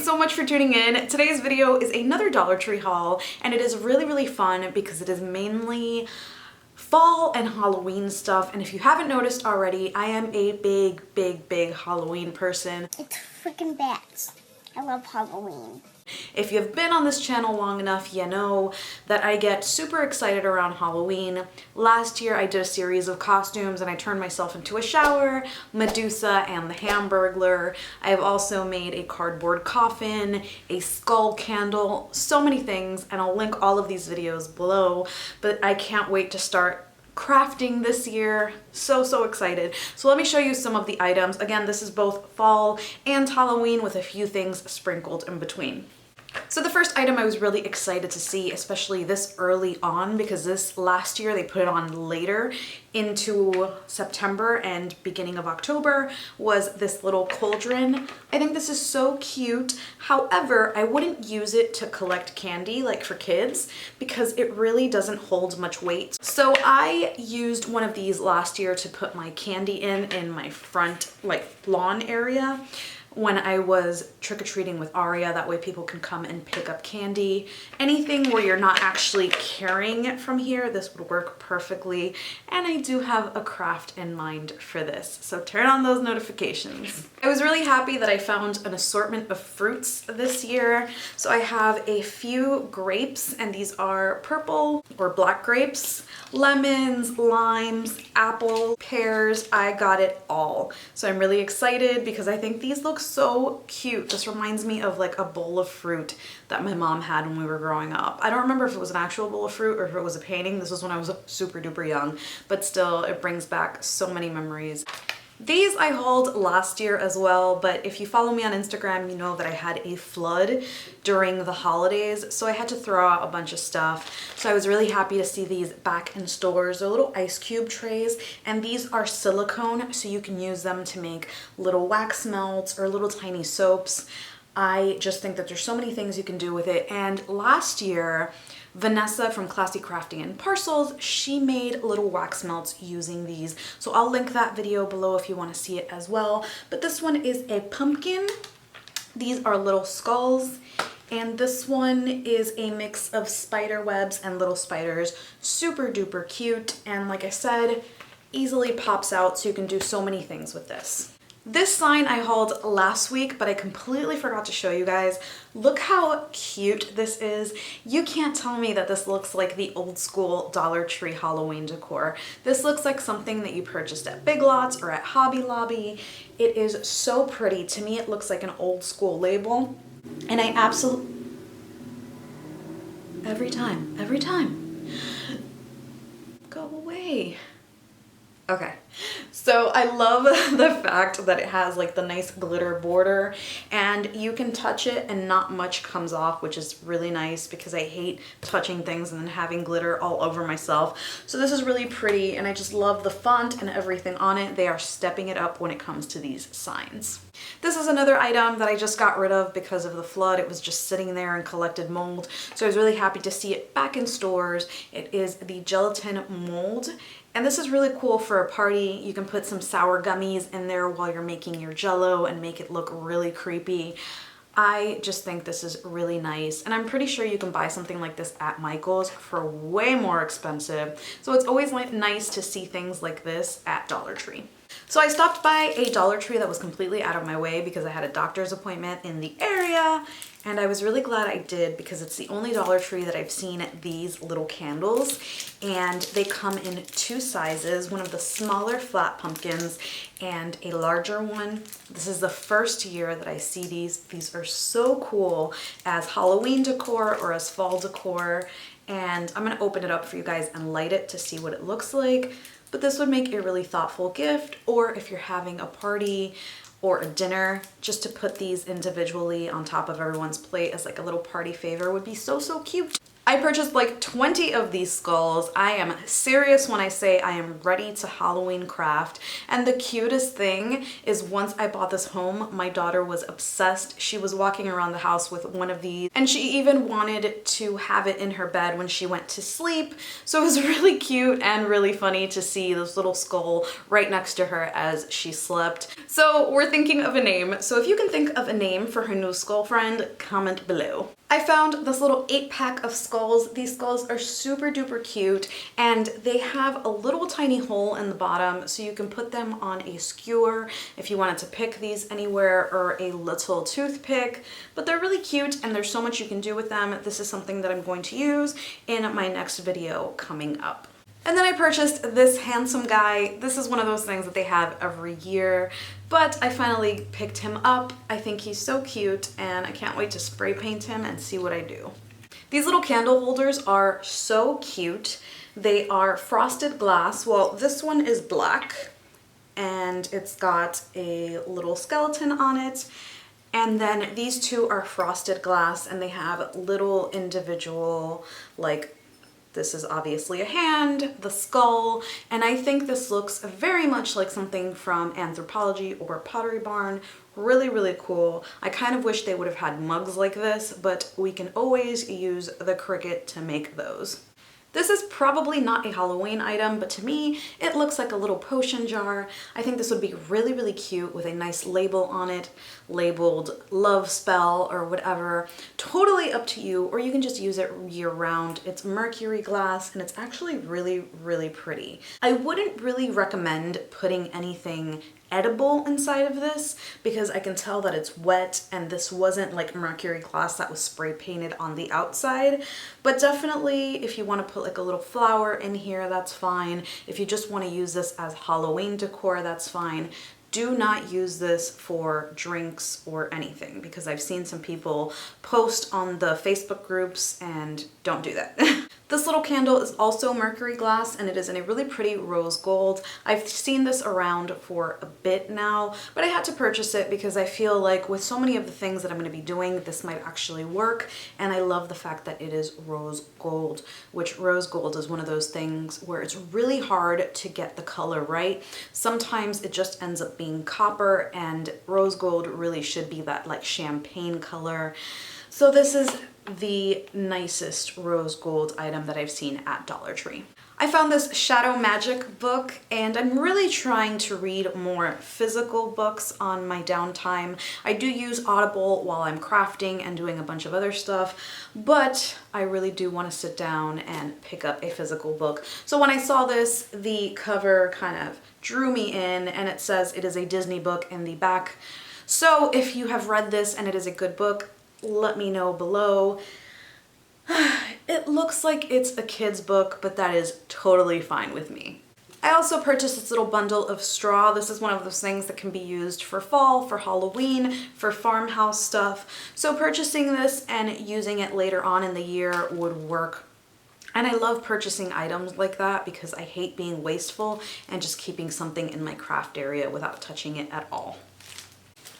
so much for tuning in. Today's video is another Dollar Tree haul, and it is really fun because it is mainly fall and Halloween stuff. And if you haven't noticed already, I am a big Halloween person. It's freaking bats. I love Halloween. If you've been on this channel long enough, you know that I get super excited around Halloween. Last year I did a series of costumes and I turned myself into a shower, Medusa, and the Hamburglar. I have also made a cardboard coffin, a skull candle, so many things, and I'll link all of these videos below, but I can't wait to start crafting this year. So excited. So let me show you some of the items. Again, this is both fall and Halloween with a few things sprinkled in between. So the first item I was really excited to see, especially this early on, because this last year they put it on later into September and beginning of October, was this little cauldron. I think this is so cute. However, I wouldn't use it to collect candy like for kids because it really doesn't hold much weight. So I used one of these last year to put my candy in my front like lawn area when I was trick-or-treating with Aria. That way people can come and pick up candy. Anything where you're not actually carrying it from here, this would work perfectly. And I do have a craft in mind for this, so turn on those notifications. I was really happy that I found an assortment of fruits this year. So I have a few grapes, and these are purple or black grapes, lemons, limes, apple, pears. I got it all. So I'm really excited because I think these look so cute. This reminds me of like a bowl of fruit that my mom had when we were growing up. I don't remember if it was an actual bowl of fruit or if it was a painting. This was when I was super duper young, but still it brings back so many memories. These I hauled last year as well, but if you follow me on Instagram, you know that I had a flood during the holidays, so I had to throw out a bunch of stuff. So I was really happy to see these back in stores. They're little ice cube trays, and these are silicone, so you can use them to make little wax melts or little tiny soaps. I just think that there's so many things you can do with it. And last year, Vanessa from Classy Crafting and Parcels, she made little wax melts using these. So I'll link that video below if you want to see it as well. But this one is a pumpkin. These are little skulls. And this one is a mix of spider webs and little spiders. Super duper cute. And like I said, easily pops out, so you can do so many things with this. This sign I hauled last week, but I completely forgot to show you guys. Look how cute this is. You can't tell me that this looks like the old school Dollar Tree Halloween decor. This looks like something that you purchased at Big Lots or at Hobby Lobby. It is so pretty. To me, it looks like an old school label. And I absolutely... Every time. Go away. Okay, so I love the fact that it has like the nice glitter border, and you can touch it and not much comes off, which is really nice because I hate touching things and then having glitter all over myself. So this is really pretty, and I just love the font and everything on it. They are stepping it up when it comes to these signs. This is another item that I just got rid of because of the flood. It was just sitting there and collected mold. So I was really happy to see it back in stores. It is the gelatin mold. And this is really cool for a party. You can put some sour gummies in there while you're making your jello and make it look really creepy. I just think this is really nice. And I'm pretty sure you can buy something like this at Michael's for way more expensive. So it's always nice to see things like this at Dollar Tree. So I stopped by a Dollar Tree that was completely out of my way because I had a doctor's appointment in the area, and I was really glad I did because it's the only Dollar Tree that I've seen these little candles, and they come in two sizes, one of the smaller flat pumpkins and a larger one. This is the first year that I see these. These are so cool as Halloween decor or as fall decor, and I'm gonna open it up for you guys and light it to see what it looks like. But this would make a really thoughtful gift, or if you're having a party or a dinner, just to put these individually on top of everyone's plate as like a little party favor would be so cute. I purchased like 20 of these skulls. I am serious when I say I am ready to Halloween craft. And the cutest thing is once I bought this home, my daughter was obsessed. She was walking around the house with one of these, and she even wanted to have it in her bed when she went to sleep. So it was really cute and really funny to see this little skull right next to her as she slept. So we're thinking of a name. So if you can think of a name for her new skull friend, comment below. I found this little 8-pack of skulls. These skulls are super duper cute, and they have a little tiny hole in the bottom so you can put them on a skewer if you wanted to pick these anywhere, or a little toothpick. But they're really cute and there's so much you can do with them. This is something that I'm going to use in my next video coming up. And then I purchased this handsome guy. This is one of those things that they have every year, but I finally picked him up. I think he's so cute and I can't wait to spray paint him and see what I do. These little candle holders are so cute. They are frosted glass. Well, this one is black and it's got a little skeleton on it. And then these two are frosted glass and they have little individual, like, this is obviously a hand, the skull, and I think this looks very much like something from Anthropology or Pottery Barn. Really, really cool. I kind of wish they would have had mugs like this, but we can always use the Cricut to make those. This is probably not a Halloween item, but to me, it looks like a little potion jar. I think this would be really, really cute with a nice label on it, labeled love spell or whatever. Totally up to you, or you can just use it year round. It's Mercury glass and it's actually really, really pretty. I wouldn't really recommend putting anything edible inside of this because I can tell that it's wet and this wasn't like Mercury glass that was spray painted on the outside. But definitely if you want to put like a little flower in here, that's fine. If you just want to use this as Halloween decor, that's fine. Do not use this for drinks or anything because I've seen some people post on the Facebook groups, and don't do that. This little candle is also Mercury glass and it is in a really pretty rose gold. I've seen this around for a bit now, but I had to purchase it because I feel like with so many of the things that I'm going to be doing, this might actually work. And I love the fact that it is rose gold, which rose gold is one of those things where it's really hard to get the color right. Sometimes it just ends up being copper, and rose gold really should be that like champagne color. So this is the nicest rose gold item that I've seen at Dollar Tree. I found this Shadow Magic book, and I'm really trying to read more physical books on my downtime. I do use Audible while I'm crafting and doing a bunch of other stuff, but I really do want to sit down and pick up a physical book. So when I saw this, the cover kind of drew me in, and it says it is a Disney book in the back. So if you have read this and it is a good book, let me know below. It looks like it's a kid's book, but that is totally fine with me. I also purchased this little bundle of straw. This is one of those things that can be used for fall, for Halloween, for farmhouse stuff. So purchasing this and using it later on in the year would work. And I love purchasing items like that because I hate being wasteful and just keeping something in my craft area without touching it at all.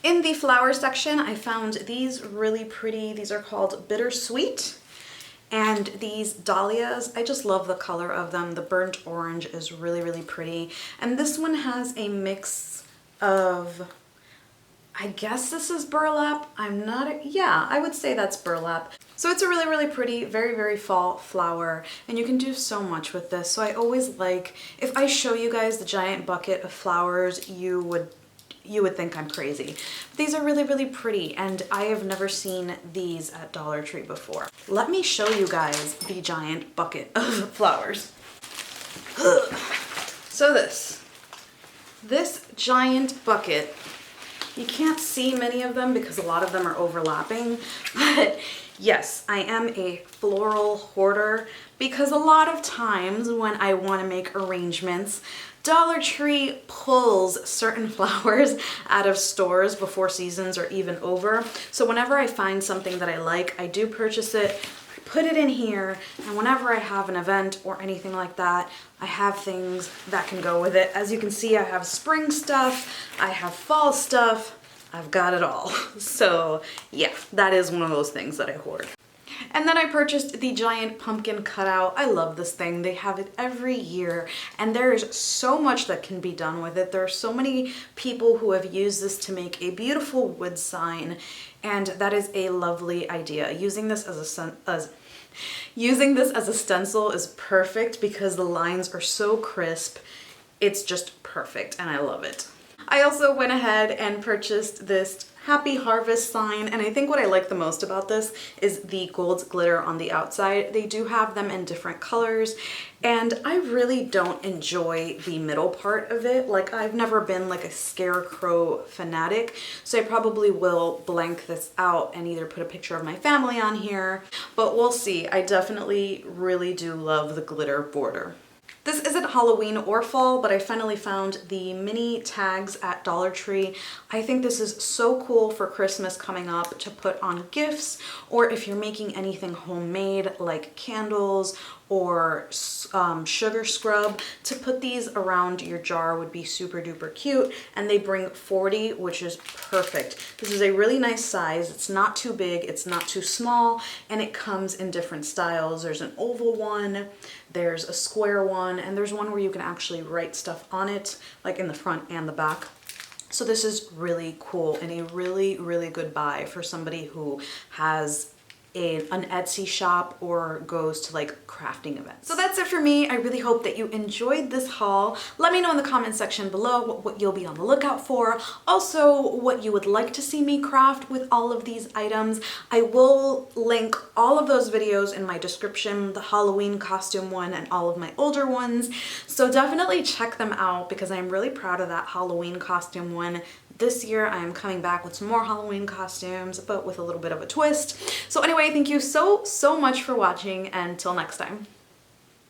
In the flower section, I found these really pretty. These are called Bittersweet. And these dahlias, I just love the color of them. The burnt orange is really, really pretty. And this one has a mix of, I guess this is burlap. Yeah, I would say that's burlap. So it's a really, really pretty, very, very fall flower. And you can do so much with this. So I always like, if I show you guys the giant bucket of flowers, you would think I'm crazy. But these are really, really pretty, and I have never seen these at Dollar Tree before. Let me show you guys the giant bucket of flowers. So this giant bucket, you can't see many of them because a lot of them are overlapping, but yes, I am a floral hoarder because a lot of times when I want to make arrangements, Dollar Tree pulls certain flowers out of stores before seasons are even over. So whenever I find something that I like, I do purchase it, put it in here, and whenever I have an event or anything like that, I have things that can go with it. As you can see, I have spring stuff, I have fall stuff, I've got it all. So yeah, that is one of those things that I hoard. And then I purchased the giant pumpkin cutout. I love this thing. They have it every year and there is so much that can be done with it. There are so many people who have used this to make a beautiful wood sign, and that is a lovely idea. Using this as a stencil is perfect because the lines are so crisp. It's just perfect and I love it. I also went ahead and purchased this Happy Harvest sign, and I think what I like the most about this is the gold glitter on the outside. They do have them in different colors, and I really don't enjoy the middle part of it. Like, I've never been like a scarecrow fanatic, so I probably will blank this out and either put a picture of my family on here, but we'll see. I definitely really do love the glitter border. This isn't Halloween or fall, but I finally found the mini tags at Dollar Tree. I think this is so cool for Christmas coming up to put on gifts, or if you're making anything homemade like candles or sugar scrub, to put these around your jar would be super duper cute. And they bring 40, which is perfect. This is a really nice size. It's not too big, it's not too small, and it comes in different styles. There's an oval one, there's a square one, and there's one where you can actually write stuff on it, like in the front and the back. So this is really cool and a really, really good buy for somebody who has an Etsy shop or goes to like crafting events. So that's it for me. I really hope that you enjoyed this haul. Let me know in the comment section below what you'll be on the lookout for. Also, what you would like to see me craft with all of these items. I will link all of those videos in my description, the Halloween costume one and all of my older ones. So definitely check them out because I'm really proud of that Halloween costume one. This year I am coming back with some more Halloween costumes, but with a little bit of a twist. So anyway, thank you so much for watching, and until next time.